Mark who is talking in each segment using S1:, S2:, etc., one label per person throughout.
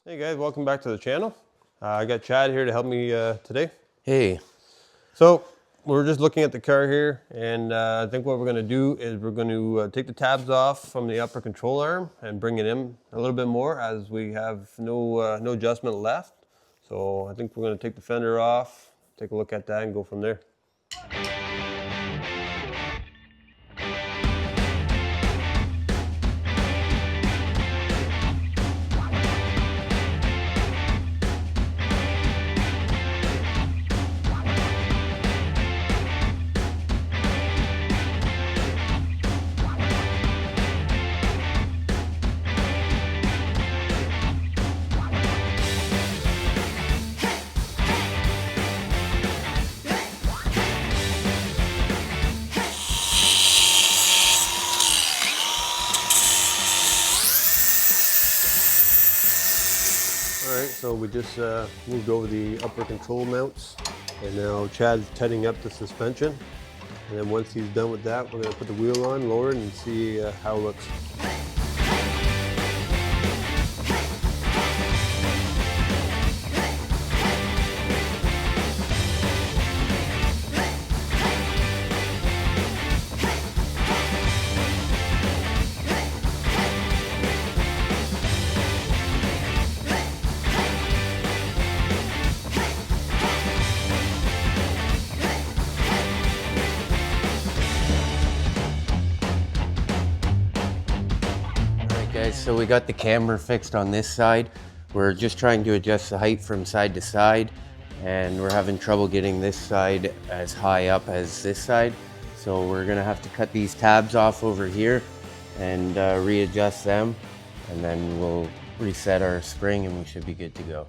S1: Hey guys, welcome back to the channel. I got Chad here to help me today.
S2: Hey.
S1: So we're just looking at the car here, and I think what we're going to do is we're going to take the tabs off from the upper control arm and bring it in a little bit more, as we have no adjustment left. So I think we're going to take the fender off, take a look at that, and go from there. Alright, so we just moved over the upper control mounts, and now Chad's tightening up the suspension. And then once he's done with that, we're going to put the wheel on, lower it, and see how it looks.
S2: So we got the camber fixed on this side. We're just trying to adjust the height from side to side, and we're having trouble getting this side as high up as this side. So we're gonna have to cut these tabs off over here and readjust them, and then we'll reset our spring and we should be good to go.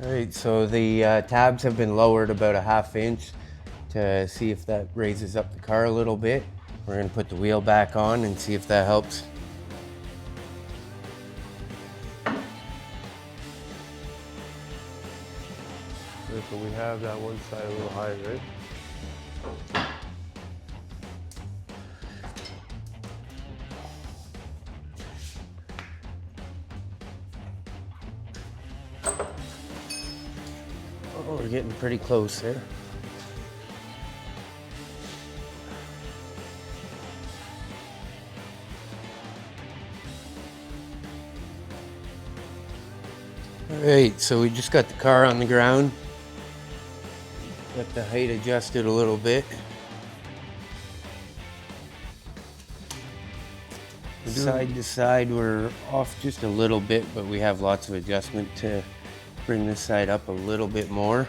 S2: All right, so the tabs have been lowered about a ½ inch to see if that raises up the car a little bit. We're gonna put the wheel back on and see if that helps.
S1: So we have that one side a little higher, right?
S2: Oh, we're getting pretty close there. All right, so we just got the car on the ground. Got the height adjusted a little bit. Side to side, we're off just a little bit, but we have lots of adjustment to bring this side up a little bit more.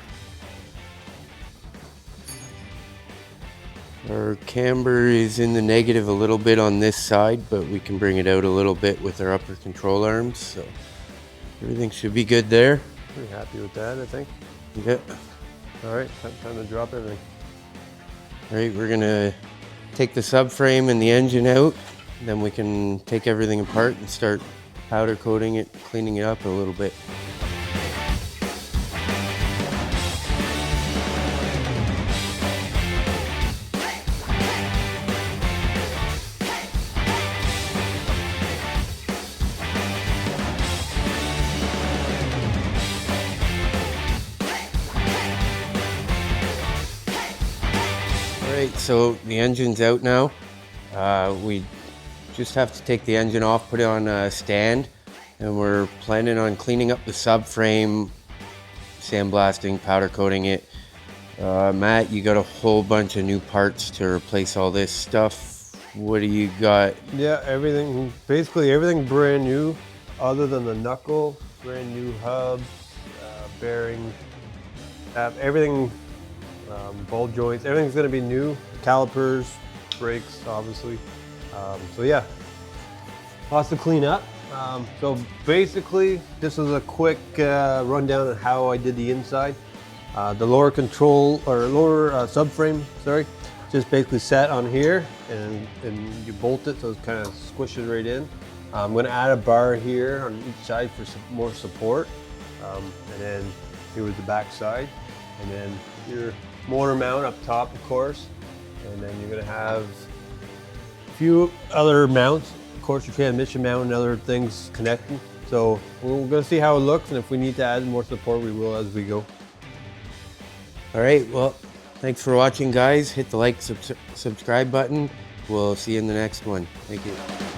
S2: Our camber is in the negative a little bit on this side, but we can bring it out a little bit with our upper control arms, so everything should be good there.
S1: Pretty happy with that, I think.
S2: Yeah.
S1: All right, time to drop everything.
S2: All right, we're gonna take the subframe and the engine out, then we can take everything apart and start powder coating it, cleaning it up a little bit. Alright, so the engine's out now. We just have to take the engine off, put it on a stand, and we're planning on cleaning up the subframe, sandblasting, powder coating it. Matt, you got a whole bunch of new parts to replace all this stuff. What do you got?
S1: Yeah, everything, basically everything brand new, other than the knuckle, brand new hubs, bearings, everything. Ball joints, everything's going to be new. Calipers, brakes, obviously. So yeah, lots to clean up. So basically, this is a quick rundown of how I did the inside. The lower control, or lower subframe, sorry, just basically sat on here, and you bolt it so it kind of squishes right in. I'm going to add a bar here on each side for some more support, and then here was the back side, and then your motor mount up top, of course, and then you're going to have a few other mounts, of course, your transmission mount and other things connecting. So we're gonna see how it looks, and if we need to add more support, we will as we go.
S2: All right, well, thanks for watching, guys. Hit the like, subscribe button. We'll see you in the next one. Thank you.